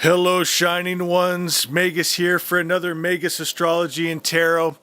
Hello, Shining Ones. Magus here for another Magus Astrology and Tarot.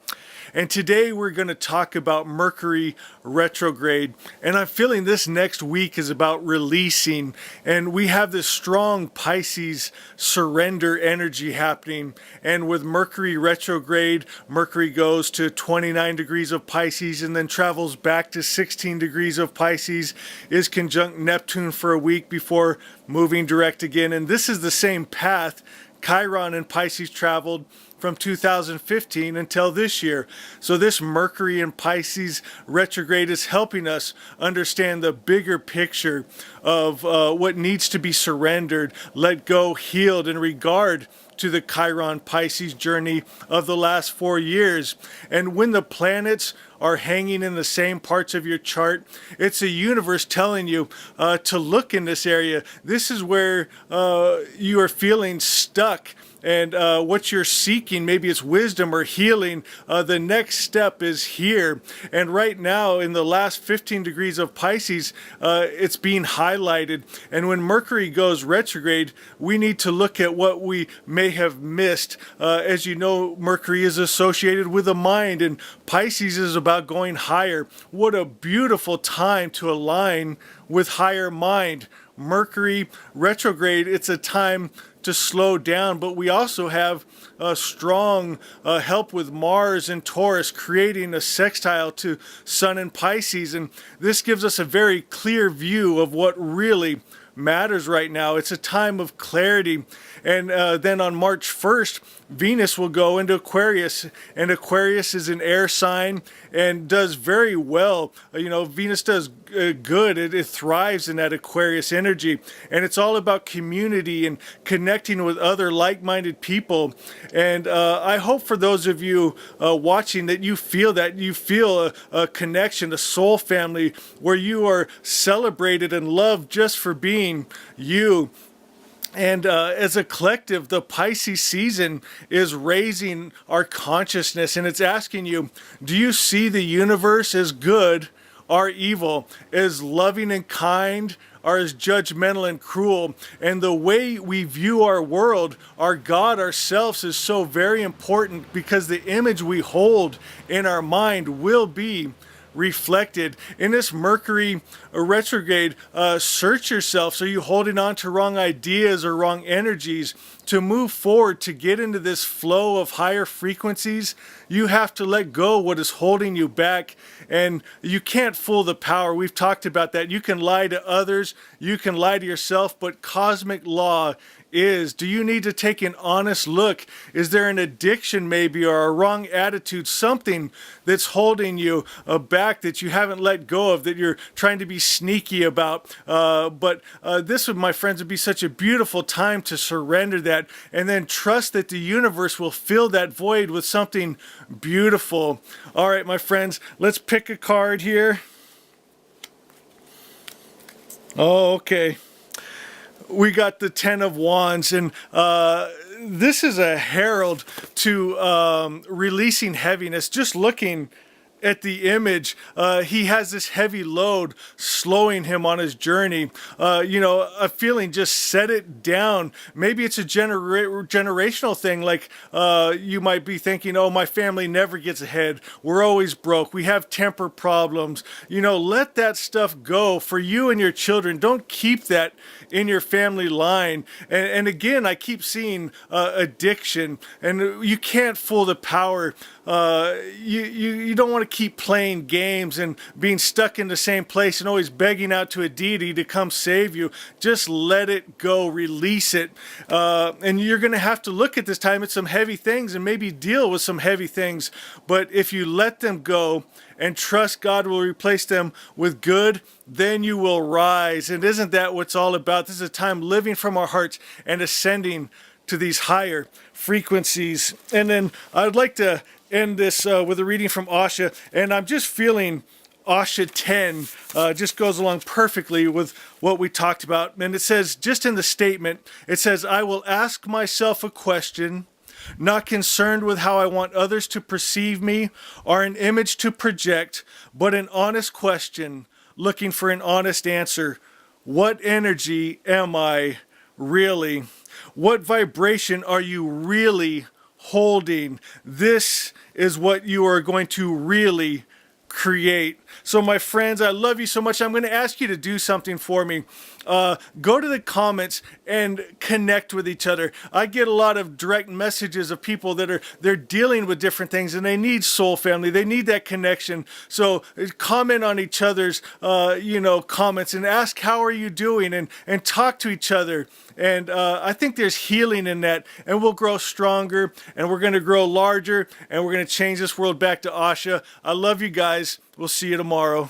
And today we're going to talk about Mercury Retrograde. And I'm feeling this next week is about releasing. And we have this strong Pisces surrender energy happening. And with Mercury Retrograde, Mercury goes to 29 degrees of Pisces and then travels back to 16 degrees of Pisces, is conjunct Neptune for a week before moving direct again. And this is the same path Chiron and Pisces traveled from 2015 until this year. So this Mercury in Pisces retrograde is helping us understand the bigger picture of what needs to be surrendered, let go, healed in regard to the Chiron Pisces journey of the last 4 years. And when the planets are hanging in the same parts of your chart, it's a universe telling you to look in this area. This is where you are feeling stuck. And what you're seeking, maybe it's wisdom or healing, the next step is here. And right now, in the last 15 degrees of Pisces, it's being highlighted. And when Mercury goes retrograde, we need to look at what we may have missed. As you know, Mercury is associated with the mind, and Pisces is about going higher. What a beautiful time to align with higher mind. Mercury retrograde, it's a time to slow down, but we also have a strong help with Mars and Taurus creating a sextile to Sun and Pisces, and this gives us a very clear view of what really matters right now. It's a time of clarity. And then on March 1st, Venus will go into Aquarius, and Aquarius is an air sign and does very well. Venus does good. It thrives in that Aquarius energy, and it's all about community and connecting with other like-minded people. And I hope for those of you watching that you feel a connection, a soul family where you are celebrated and loved just for being you. And as a collective, the Pisces season is raising our consciousness, and it's asking you, do you see the universe as good or evil, as loving and kind, or as judgmental and cruel? And the way we view our world, our God, ourselves, is so very important, because the image we hold in our mind will be reflected. In this Mercury retrograde, search yourself. So you holding on to wrong ideas or wrong energies? To move forward, to get into this flow of higher frequencies, you have to let go what is holding you back. And you can't fool the power. We've talked about that. You can lie to others, you can lie to yourself, but cosmic law is, do you need to take an honest look? Is there an addiction maybe, or a wrong attitude, something that's holding you back that you haven't let go of, that you're trying to be sneaky about? But this would, my friends, would be such a beautiful time to surrender that, and then trust that the universe will fill that void with something beautiful. All right, my friends, let's pick a card here. Oh, okay. We got the 10 of Wands, and this is a herald to releasing heaviness. Just looking at the image, he has this heavy load slowing him on his journey. A feeling, just set it down. Maybe it's a generational thing, like you might be thinking, oh, my family never gets ahead, we're always broke, we have temper problems. Let that stuff go for you and your children. Don't keep that in your family line. And again, I keep seeing addiction, and you can't fool the power. You don't want to keep playing games and being stuck in the same place and always begging out to a deity to come save you. Just let it go, release it. And you're going to have to look at this time at some heavy things and maybe deal with some heavy things. But if you let them go and trust God will replace them with good, then you will rise. And isn't that what's all about? This is a time living from our hearts and ascending to these higher frequencies. And then I'd like to end this with a reading from Asha, and I'm just feeling Asha 10 just goes along perfectly with what we talked about. And it says, just in the statement, it says, I will ask myself a question, not concerned with how I want others to perceive me or an image to project, but an honest question, looking for an honest answer. What energy am I really? What vibration are you really holding? This is what you are going to really create. So my friends, I love you so much. I'm going to ask you to do something for me. Go to the comments and connect with each other. I get a lot of direct messages of people that they're dealing with different things and they need soul family. They need that connection. So comment on each other's comments and ask how are you doing, and talk to each other. And I think there's healing in that, and we'll grow stronger, and we're going to grow larger, and we're going to change this world back to Asha. I love you guys. We'll see you tomorrow.